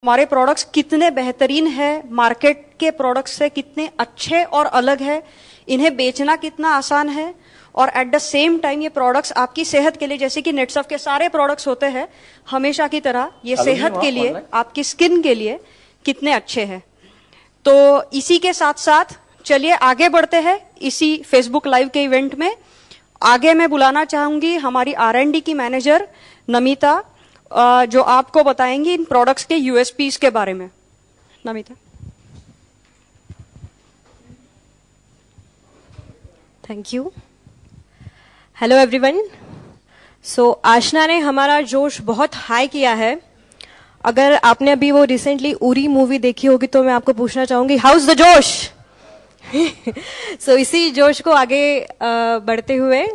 हमारे प्रोडक्ट्स कितने बेहतरीन है, मार्केट के प्रोडक्ट्स से कितने अच्छे और अलग है, इन्हें बेचना कितना आसान है, और एट द सेम टाइम ये प्रोडक्ट्स आपकी सेहत के लिए, जैसे कि नेटसर्फ के सारे प्रोडक्ट्स होते हैं हमेशा की तरह, ये सेहत के लिए, आपकी स्किन के लिए कितने अच्छे हैं। तो इसी के साथ साथ चलिए आगे बढ़ते हैं इसी फेसबुक लाइव के इवेंट में। आगे मैं बुलाना चाहूंगी हमारी R&D की मैनेजर नमिता, जो आपको बताएंगी इन प्रोडक्ट्स के यूएसपीज के बारे में। Namita. Thank you. Hello everyone. So Aashna ने हमारा जोश बहुत हाई किया है। अगर आपने अभी वो रिसेंटली उरी मूवी देखी होगी तो मैं आपको पूछना चाहूंगी, हाउ इज द जोश? सो इसी जोश को आगे बढ़ते हुए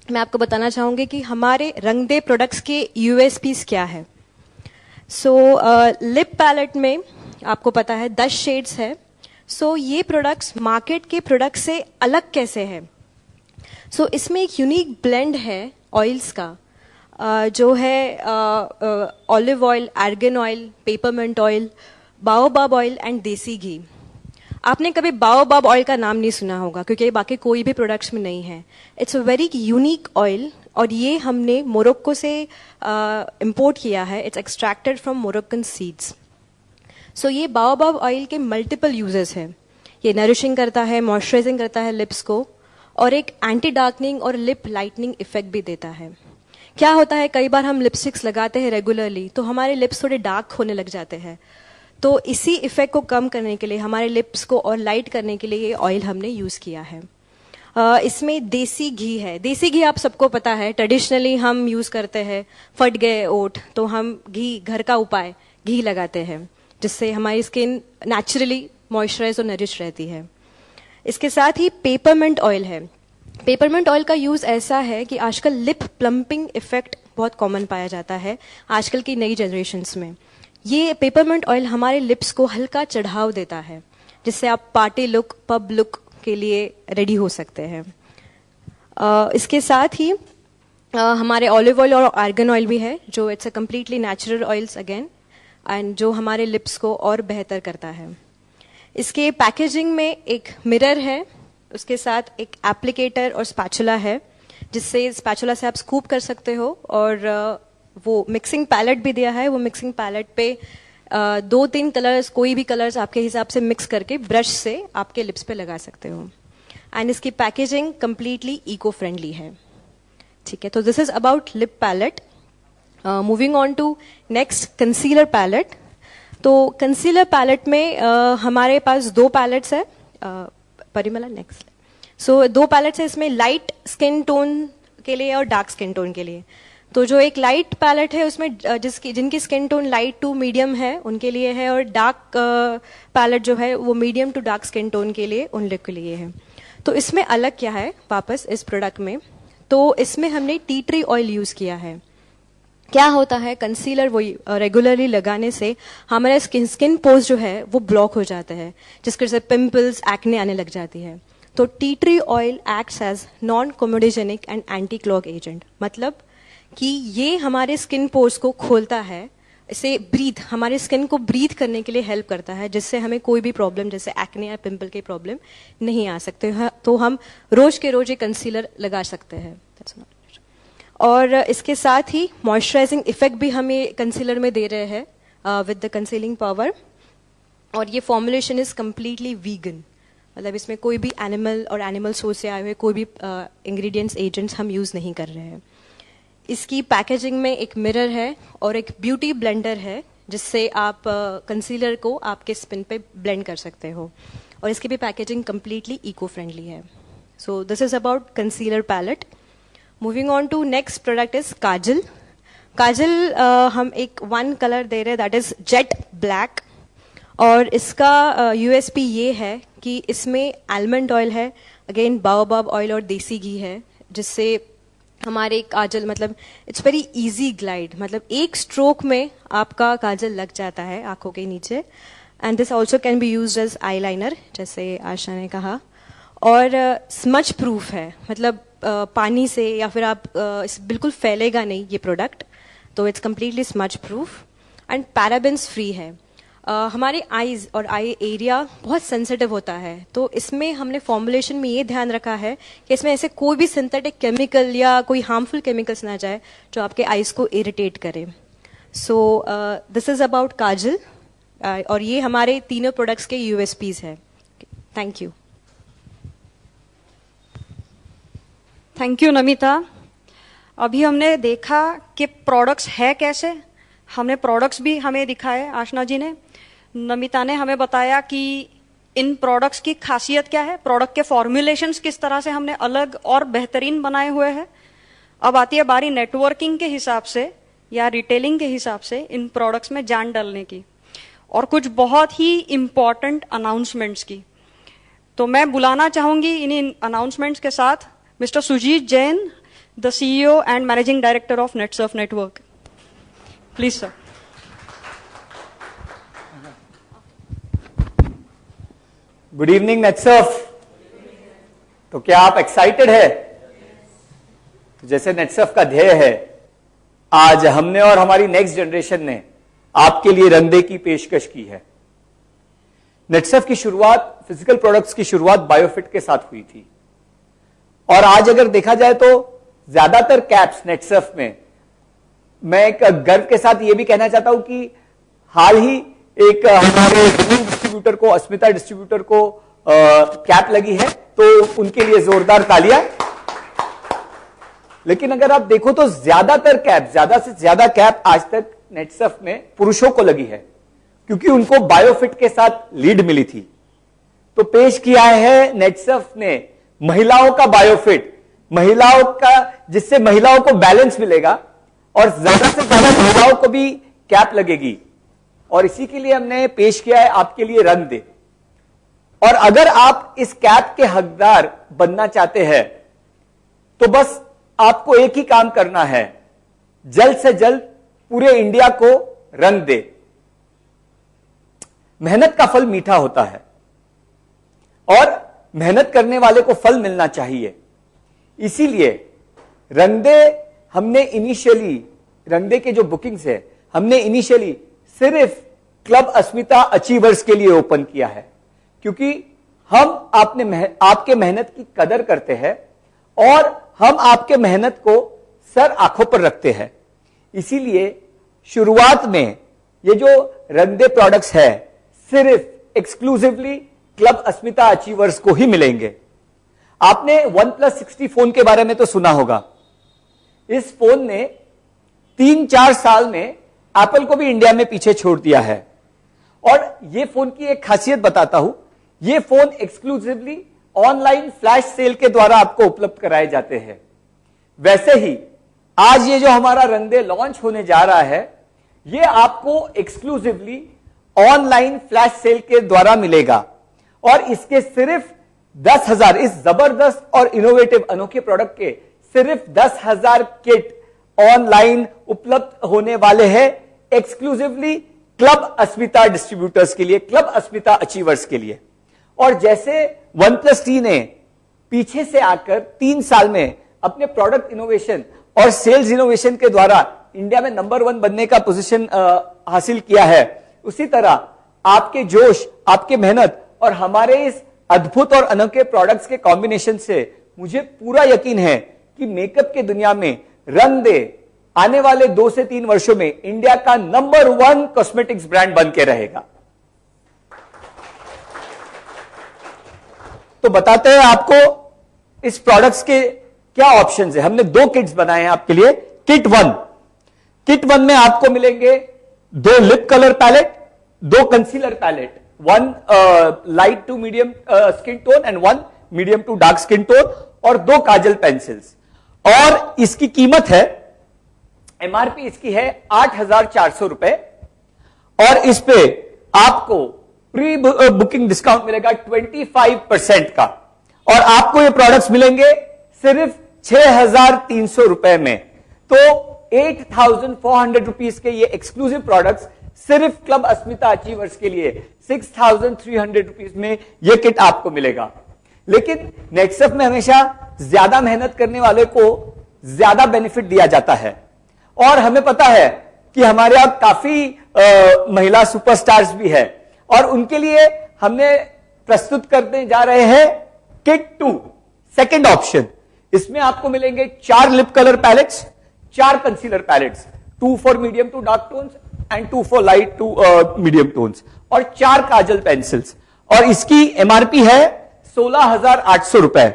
मैं आपको बताना चाहूंगी कि हमारे रंगदे प्रोडक्ट्स के यूएसपीज क्या है। सो लिप पैलेट में आपको पता है 10 शेड्स है। सो ये प्रोडक्ट्स मार्केट के प्रोडक्ट से अलग कैसे है? सो इसमें एक यूनिक ब्लेंड है ऑयल्स का, जो है olive oil, argan oil, peppermint oil, baobab oil and देसी घी। आपने कभी बाओबाब ऑयल का नाम नहीं सुना होगा क्योंकि बाकी कोई भी प्रोडक्ट्स में नहीं है। It's a very unique oil और ये हमने मोरक्को से इंपोर्ट किया है। It's extracted from Moroccan seeds. So ये बाओबाब ऑयल के मल्टीपल यूजेस हैं। ये नरिशिंग करता है, मॉइस्चराइजिंग करता है लिप्स को, और एक एंटी डार्कनिंग और लिप लाइटनिंग इफेक्ट भी देता है। क्या होता है, कई बार हम लिपस्टिक्स लगाते हैं रेगुलरली तो हमारे लिप्स थोड़े डार्क होने लग जाते हैं। तो इसी इफेक्ट को कम करने के लिए, हमारे लिप्स को और लाइट करने के लिए ये ऑयल हमने यूज किया है। इसमें देसी घी है। देसी घी आप सबको पता है, ट्रेडिशनली हम यूज करते हैं, फट गए ओठ तो हम घी, घर का उपाय घी लगाते हैं जिससे हमारी स्किन नेचुरली मॉइस्चराइज और नरिश रहती है। इसके साथ ही पेपरमिंट ऑयल है। पेपरमिंट ऑयल का यूज ऐसा है कि आजकल लिप प्लम्पिंग इफेक्ट बहुत कॉमन पाया जाता है आजकल की नई जनरेशन्स में। ये पेपरमिंट ऑयल हमारे लिप्स को हल्का चढ़ाव देता है जिससे आप पार्टी लुक, पब लुक के लिए रेडी हो सकते हैं। इसके साथ ही हमारे ऑलिव ऑयल और आर्गन ऑयल भी है जो it's a completely natural oils again, and जो हमारे लिप्स को और बेहतर करता है। इसके पैकेजिंग में एक मिरर है, उसके साथ एक एप्लीकेटर और स्पैचुला है जिससे स्पैचुला से आप स्कूप कर सकते हो, और वो मिक्सिंग पैलेट भी दिया है। वो मिक्सिंग पैलेट पे 2-3 कलर्स, कोई भी कलर्स आपके हिसाब से मिक्स करके ब्रश से आपके लिप्स पे लगा सकते हो। एंड इसकी पैकेजिंग कंप्लीटली इको फ्रेंडली है। ठीक है, तो this is about lip palette. Moving on to next, concealer palette. तो कंसीलर पैलेट में हमारे पास 2 पैलेट्स है। परिमला नेक्स्ट। सो 2 पैलेट्स है इसमें, लाइट स्किन टोन के लिए और डार्क स्किन टोन के लिए। तो जो एक लाइट पैलेट है उसमें जिनकी skin tone light to medium है उनके लिए है, और डार्क पैलेट जो है वो medium to dark skin tone के लिए, उन लोग के लिए है। तो इसमें अलग क्या है वापस इस प्रोडक्ट में, तो इसमें हमने टी ट्री ऑयल यूज किया है। क्या होता है, कंसीलर वो रेगुलरली लगाने से हमारा स्किन पोर्स जो है वो ब्लॉक हो जाता है जिसकी वजह से पिंपल्स, एक्ने आने लग जाती है। तो tea tree oil acts as non comedogenic and anti clog agent, मतलब कि ये हमारे स्किन पोर्स को खोलता है, इसे ब्रीथ, हमारे स्किन को ब्रीथ करने के लिए हेल्प करता है जिससे हमें कोई भी प्रॉब्लम जैसे एक्ने या पिंपल के प्रॉब्लम नहीं आ सकते हैं। तो हम रोज के रोज ये कंसीलर लगा सकते हैं। और इसके साथ ही मॉइस्चराइजिंग इफेक्ट भी हम ये कंसीलर में दे रहे हैं विद द कंसीलिंग पावर। और ये फॉर्मुलेशन इज कम्प्लीटली वीगन, मतलब इसमें कोई भी एनिमल और एनिमल सोर्स से आए हुए कोई भी इंग्रेडिएंट्स, एजेंट्स हम यूज नहीं कर रहे हैं। इसकी पैकेजिंग में एक मिरर है और एक ब्यूटी ब्लेंडर है जिससे आप कंसीलर को आपके स्किन पे ब्लेंड कर सकते हो, और इसकी भी पैकेजिंग कम्प्लीटली इको फ्रेंडली है। So this is about concealer palette. Moving on to next product is kajal. Kajal हम एक 1 कलर दे रहे हैं, दैट इज जेट ब्लैक, और इसका यूएसपी ये है कि इसमें आलमंड ऑयल है, अगेन बाओबाब ऑयल और देसी घी है, जिससे हमारे काजल, मतलब इट्स वेरी इजी ग्लाइड, मतलब एक स्ट्रोक में आपका काजल लग जाता है आंखों के नीचे। And this also can be used as eye liner, जैसे आशा ने कहा। और स्मच प्रूफ है, मतलब पानी से या फिर आप बिल्कुल फैलेगा नहीं ये प्रोडक्ट, तो it's completely smudge proof. And parabens free है। हमारे आईज और आई एरिया बहुत सेंसिटिव होता है, तो इसमें हमने फॉर्मुलेशन में ये ध्यान रखा है कि इसमें ऐसे कोई भी सिंथेटिक केमिकल या कोई हार्मफुल केमिकल्स ना जाए जो आपके आईज को इरिटेट करे। सो दिस इज अबाउट काजल, और ये हमारे तीनों प्रोडक्ट्स के यूएसपीज है। Thank you. Thank you Namita. अभी हमने देखा कि प्रोडक्ट्स है कैसे, हमने प्रोडक्ट्स भी हमें दिखाए आशना जी ने, नमिता ने हमें बताया कि इन प्रोडक्ट्स की खासियत क्या है, प्रोडक्ट के फॉर्मुलेशंस किस तरह से हमने अलग और बेहतरीन बनाए हुए हैं। अब आती है बारी नेटवर्किंग के हिसाब से या रिटेलिंग के हिसाब से इन प्रोडक्ट्स में जान डालने की और कुछ बहुत ही इंपॉर्टेंट अनाउंसमेंट्स की। तो मैं बुलाना चाहूंगी इन अनाउंसमेंट्स के साथ mister Sujit Jain, the CEO and managing director of Netsurf network. Please sir. Good evening Netsurf. तो क्या आप एक्साइटेड है? तो जैसे नेटसर्फ का ध्येय है, आज हमने और हमारी नेक्स्ट जनरेशन ने आपके लिए रंदे की पेशकश की है। नेटसर्फ की शुरुआत, फिजिकल प्रोडक्ट्स की शुरुआत बायोफिट के साथ हुई थी, और आज अगर देखा जाए तो ज्यादातर कैप्स नेटसर्फ में, मैं एक गर्व के साथ यह भी कहना चाहता हूं कि हाल ही एक हमारे डिस्ट्रीब्यूटर को, अस्मिता डिस्ट्रीब्यूटर को कैप लगी है, तो उनके लिए जोरदार तालियां। लेकिन अगर आप देखो तो ज्यादातर कैप, ज्यादा से ज्यादा कैप आज तक नेटसर्फ में पुरुषों को लगी है, क्योंकि उनको बायोफिट के साथ लीड मिली थी। तो पेश किया है नेटसर्फ ने महिलाओं का बायोफिट, महिलाओं का, जिससे महिलाओं को बैलेंस मिलेगा और ज्यादा से ज्यादा महिलाओं को भी कैप लगेगी, और इसी के लिए हमने पेश किया है आपके लिए रंग दे। और अगर आप इस कैप के हकदार बनना चाहते हैं तो बस आपको एक ही काम करना है, जल्द से जल्द पूरे इंडिया को रंग दे। मेहनत का फल मीठा होता है और मेहनत करने वाले को फल मिलना चाहिए। इसीलिए रंगदे हमने इनिशियली, रंगदे के जो बुकिंग्स है हमने इनिशियली सिर्फ क्लब अस्मिता अचीवर्स के लिए ओपन किया है, क्योंकि हम आपके मेहनत की कदर करते हैं और हम आपके मेहनत को सर आंखों पर रखते हैं। इसीलिए शुरुआत में ये जो रंगदे प्रोडक्ट्स है सिर्फ एक्सक्लूसिवली क्लब अस्मिता अचीवर्स को ही मिलेंगे। आपने OnePlus 60 फोन के बारे में तो सुना होगा। इस फोन ने 3-4 साल में एप्पल को भी इंडिया में पीछे छोड़ दिया है। और यह फोन की एक खासियत बताता हूं, यह phone exclusively online flash sale के द्वारा आपको उपलब्ध कराए जाते हैं। वैसे ही आज ये जो हमारा रंगदे लॉन्च होने जा रहा है, यह आपको एक्सक्लूसिवली ऑनलाइन फ्लैश सेल के द्वारा मिलेगा, और इसके सिर्फ 10,000, इस जबरदस्त और इनोवेटिव अनोखे प्रोडक्ट के सिर्फ 10,000 किट ऑनलाइन उपलब्ध होने वाले हैं, एक्सक्लूसिवली क्लब अस्मिता डिस्ट्रीब्यूटर्स के लिए, क्लब अस्मिता अचीवर्स के लिए। और जैसे OnePlus T ने पीछे से आकर 3 साल में अपने प्रोडक्ट इनोवेशन और सेल्स इनोवेशन के द्वारा इंडिया में नंबर 1 बनने का पोजीशन हासिल किया है, उसी तरह आपके जोश, आपके मेहनत और हमारे इस अद्भुत और अनोखे प्रोडक्ट्स के कॉम्बिनेशन से मुझे पूरा यकीन है कि मेकअप के दुनिया में रंगदे आने वाले 2 से 3 वर्षों में इंडिया का नंबर 1 कॉस्मेटिक्स ब्रांड बन के रहेगा। तो बताते हैं आपको इस प्रोडक्ट्स के क्या ऑप्शंस है। हमने 2 किट्स बनाए हैं आपके लिए। किट 1 में आपको मिलेंगे 2 lip colour palette, 2 concealer palette, 1 light to medium skin tone and 1 medium to dark skin tone, और 2 काजल पेंसिल्स। और इसकी कीमत है, एमआरपी इसकी है 8,400 रुपए, और इस पे आपको प्री बुकिंग डिस्काउंट मिलेगा 25% का, और आपको ये प्रोडक्ट्स मिलेंगे सिर्फ 6,300 रुपए में। तो 8,400 रुपीज के ये एक्सक्लूसिव प्रोडक्ट्स सिर्फ क्लब अस्मिता अचीवर्स के लिए 6,300 रुपीज में ये किट आपको मिलेगा। लेकिन नेटसर्फ में हमेशा ज्यादा मेहनत करने वाले को ज्यादा बेनिफिट दिया जाता है, और हमें पता है कि हमारे यहां काफी महिला सुपरस्टार्स भी है और उनके लिए हमने प्रस्तुत करने जा रहे हैं किट 2 सेकेंड ऑप्शन। इसमें आपको मिलेंगे 4 lip colour palettes, 4 concealer palettes, 2 for medium to dark tones and 2 for light to medium tones, और 4 काजल पेंसिल्स। और इसकी एमआरपी है 16,800 रुपए,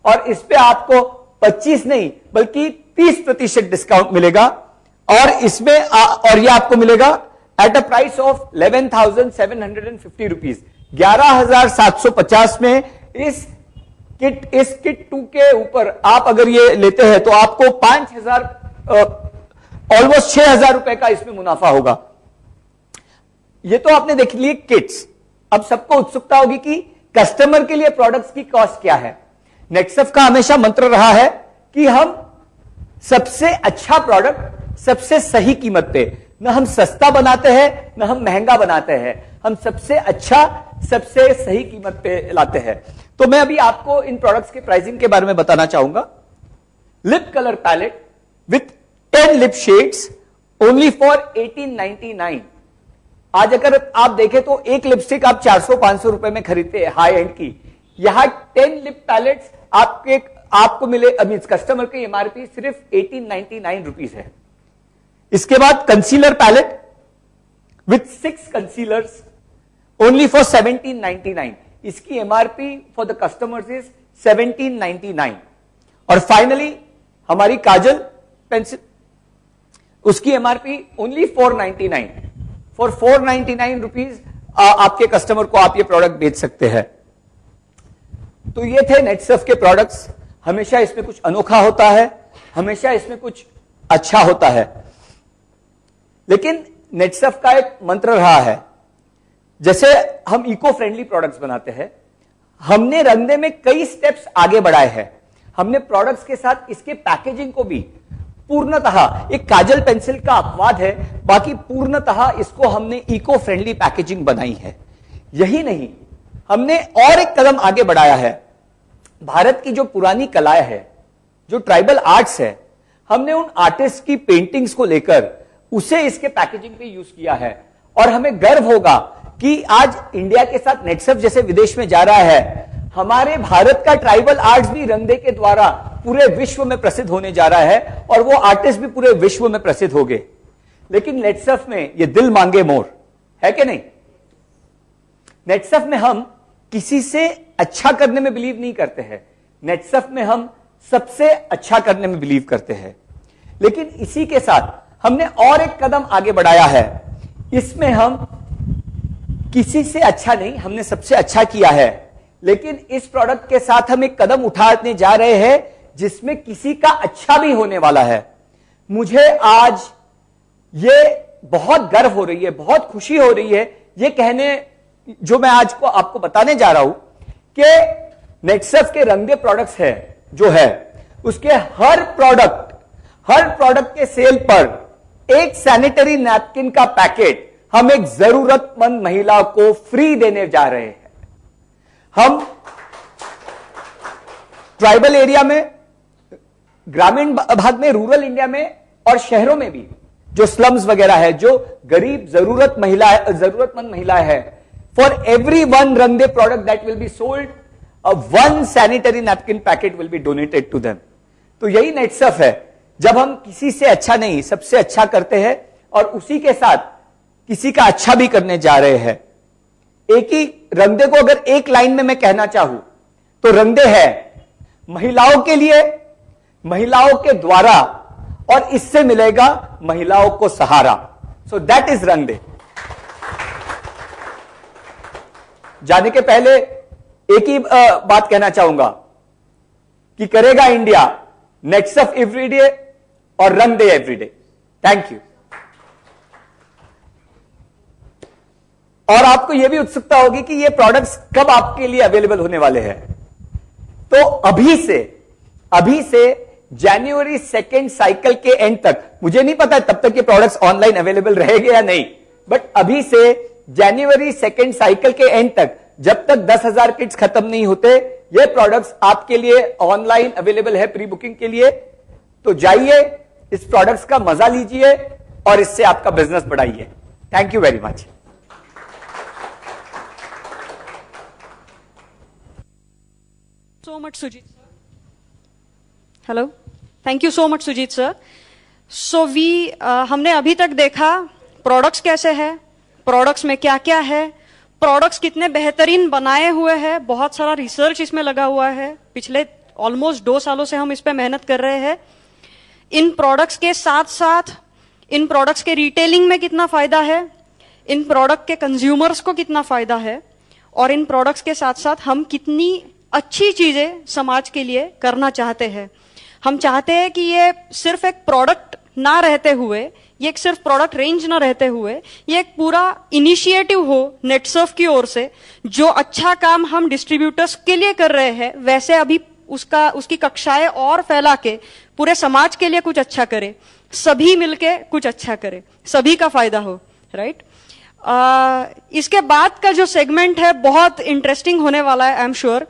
और इस पे आपको 25 नहीं बल्कि 30% डिस्काउंट मिलेगा। और इसमें और ये आपको मिलेगा at a price of 11,750 rupees, 11,750 में। इस किट 2 के ऊपर आप अगर ये लेते हैं तो आपको 5,000 ऑलमोस्ट 6,000 रुपए का इसमें मुनाफा होगा। ये तो आपने देख लिए किट्स। अब सबको उत्सुकता होगी कि कस्टमर के लिए प्रोडक्ट्स की कॉस्ट क्या है। नेक्सफ का हमेशा मंत्र रहा है कि हम सबसे अच्छा प्रोडक्ट सबसे सही कीमत पे, न हम सस्ता बनाते हैं न हम महंगा बनाते हैं, हम सबसे अच्छा सबसे सही कीमत पे लाते हैं। तो मैं अभी आपको इन प्रोडक्ट्स के प्राइसिंग के बारे में बताना चाहूंगा। Lip colour palette with 10 lip shades only for 1899। आज अगर आप देखें तो एक लिपस्टिक आप 400-500 रुपए में खरीदते हैं हाई एंड की, यहां 10 लिप पैलेट्स आपको मिले। अभी कस्टमर की एमआरपी सिर्फ 1899 रुपीज है। इसके बाद concealer palette with 6 concealers only for 1799। इसकी MRP for the customers is 1799। और फाइनली हमारी काजल पेंसिल, उसकी एमआरपी ओनली 499। फॉर 499 रुपीज आपके कस्टमर को आप ये प्रोडक्ट बेच सकते हैं। तो ये थे नेटसर्फ के प्रोडक्ट्स। हमेशा इसमें कुछ अनोखा होता है, हमेशा इसमें कुछ अच्छा होता है। लेकिन नेटसर्फ का एक मंत्र रहा है, जैसे हम इको फ्रेंडली प्रोडक्ट्स बनाते हैं, हमने रंगने में कई स्टेप्स आगे बढ़ाए हैं। हमने प्रोडक्ट्स के साथ इसके पैकेजिंग को भी पूर्णतः, एक काजल पेंसिल का अपवाद है, बाकी पूर्णतः इसको हमने इको फ्रेंडली पैकेजिंग बनाई है। यही नहीं, हमने और एक कदम आगे बढ़ाया है। भारत की जो पुरानी कलाएं है, जो ट्राइबल आर्ट्स है, हमने उन आर्टिस्ट की पेंटिंग्स को लेकर उसे इसके पैकेजिंग पे यूज किया है। और हमें गर्व होगा कि आज इंडिया के साथ नेटसर्फ जैसे विदेश में जा रहा है, हमारे भारत का ट्राइबल आर्ट्स भी रंगदे के द्वारा पूरे विश्व में प्रसिद्ध होने जा रहा है, और वो आर्टिस्ट भी पूरे विश्व में प्रसिद्ध हो गए। लेकिन नेटसर्फ में ये दिल मांगे मोर है कि नहीं? नेटसर्फ में हम किसी से अच्छा करने में बिलीव नहीं करते हैं, नेटसर्फ में हम सबसे अच्छा करने में बिलीव करते हैं। लेकिन इसी के साथ हमने और एक कदम आगे बढ़ाया है। इसमें हम किसी से अच्छा नहीं, हमने सबसे अच्छा किया है। लेकिन इस प्रोडक्ट के साथ हम एक कदम उठाने जा रहे हैं जिसमें किसी का अच्छा भी होने वाला है। मुझे आज ये बहुत गर्व हो रही है, बहुत खुशी हो रही है ये कहने, जो मैं आज को आपको बताने जा रहा हूं कि नेटसर्फ के रंगदे प्रोडक्ट्स है जो है, उसके हर प्रोडक्ट के सेल पर एक सैनिटरी नैपकिन का पैकेट हम एक जरूरतमंद महिला को फ्री देने जा रहे हैं। हम ट्राइबल एरिया में, ग्रामीण भाग में, रूरल इंडिया में और शहरों में भी जो स्लम्स वगैरह है, जो गरीब जरूरतमंद महिला है, for every one Rangde product that will be sold, one sanitary napkin packet will be donated to them. तो यही नेटसर्फ है, जब हम किसी से अच्छा नहीं सबसे अच्छा करते हैं और उसी के साथ किसी का अच्छा भी करने जा रहे हैं। एक ही रंगदे को अगर एक लाइन में मैं कहना चाहूं तो रंगदे है महिलाओं के लिए, महिलाओं के द्वारा, और इससे मिलेगा महिलाओं को सहारा। So that is Rang De. जाने के पहले एक ही बात कहना चाहूंगा कि करेगा इंडिया नेटसर्फ एवरीडे और रंगदे एवरीडे। Thank you. और आपको यह भी उत्सुकता होगी कि ये प्रोडक्ट्स कब आपके लिए अवेलेबल होने वाले हैं। तो अभी से जनवरी 2 साइकिल के एंड तक, मुझे नहीं पता तब तक ये प्रोडक्ट्स ऑनलाइन अवेलेबल रहेंगे या नहीं, बट अभी से जनवरी 2 साइकिल के एंड तक, जब तक 10,000 किट्स खत्म नहीं होते, ये प्रोडक्ट्स आपके लिए ऑनलाइन अवेलेबल है प्री बुकिंग के लिए। तो जाइए, इस प्रोडक्ट्स का मजा लीजिए और इससे आपका बिजनेस बढ़ाइए। Thank you very much. So much, Sujit sir. Hello. Thank you so much, Sujit sir. So हमने अभी तक देखा प्रोडक्ट्स कैसे हैं, प्रोडक्ट्स में क्या क्या है, प्रोडक्ट्स कितने बेहतरीन बनाए हुए हैं, बहुत सारा रिसर्च इसमें लगा हुआ है। पिछले ऑलमोस्ट 2 सालों से हम इस पे मेहनत कर रहे हैं। इन प्रोडक्ट्स के साथ साथ इन प्रोडक्ट्स के रिटेलिंग में कितना फायदा है, इन प्रोडक्ट के कंज्यूमर्स को कितना फायदा है, और इन प्रोडक्ट्स के साथ साथ हम कितनी अच्छी चीजें समाज के लिए करना चाहते हैं। हम चाहते हैं कि ये सिर्फ एक प्रोडक्ट ना रहते हुए, ये एक सिर्फ प्रोडक्ट रेंज ना रहते हुए, ये एक पूरा इनिशिएटिव हो नेटसर्फ की ओर से। जो अच्छा काम हम डिस्ट्रीब्यूटर्स के लिए कर रहे हैं, वैसे अभी उसकी कक्षाएं और फैला के पूरे समाज के लिए कुछ अच्छा करे, सभी मिलके कुछ अच्छा करे, सभी का फायदा हो, राइट। इसके बाद का जो सेगमेंट है बहुत इंटरेस्टिंग होने वाला है, आई एम श्योर।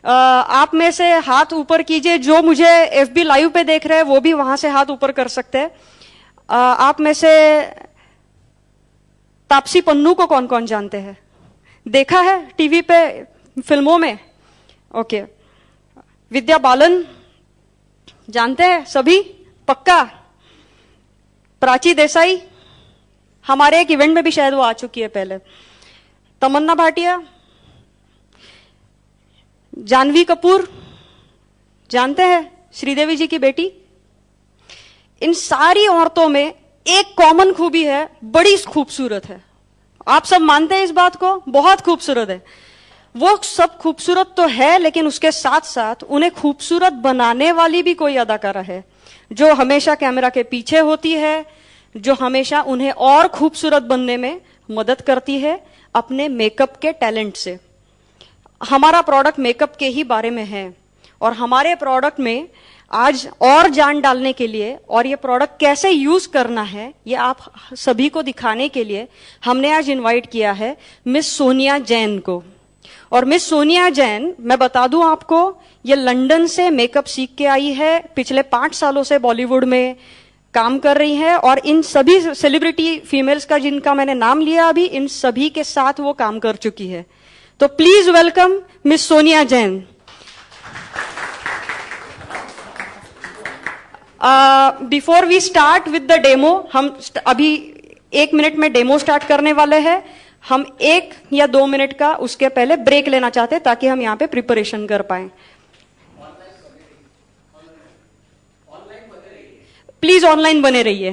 आप में से हाथ ऊपर कीजिए, जो मुझे एफबी लाइव पे देख रहे हैं वो भी वहां से हाथ ऊपर कर सकते हैं। आप में से तापसी पन्नू को कौन कौन जानते हैं? देखा है टीवी पे, फिल्मों में? ओके। विद्या बालन जानते हैं सभी? पक्का? प्राची देसाई, हमारे एक इवेंट में भी शायद वो आ चुकी है पहले। तमन्ना भाटिया, जानवी कपूर जानते हैं, श्रीदेवी जी की बेटी। इन सारी औरतों में एक कॉमन खूबी है, बड़ी खूबसूरत है। आप सब मानते हैं इस बात को? बहुत खूबसूरत है। वो सब खूबसूरत तो है, लेकिन उसके साथ साथ उन्हें खूबसूरत बनाने वाली भी कोई अदाकारा है, जो हमेशा कैमरा के पीछे होती है, जो हमेशा उन्हें और खूबसूरत बनने में मदद करती है अपने मेकअप के टैलेंट से। हमारा प्रोडक्ट मेकअप के ही बारे में है, और हमारे प्रोडक्ट में आज और जान डालने के लिए और ये प्रोडक्ट कैसे यूज करना है, ये आप सभी को दिखाने के लिए हमने आज इनवाइट किया है मिस सोनिया जैन को। और मिस सोनिया जैन, मैं बता दूं आपको, ये लंदन से मेकअप सीख के आई है, पिछले 5 सालों से बॉलीवुड में काम कर रही है, और इन सभी सेलिब्रिटी फीमेल्स का जिनका मैंने नाम लिया अभी, इन सभी के साथ वो काम कर चुकी है। तो please welcome miss Sonia Jain. Before we start with the demo, हम अभी 1 मिनट में डेमो स्टार्ट करने वाले हैं। हम 1 या 2 मिनट का उसके पहले ब्रेक लेना चाहते हैं, ताकि हम यहाँ पे प्रिपरेशन कर पाए। प्लीज ऑनलाइन बने रहिए।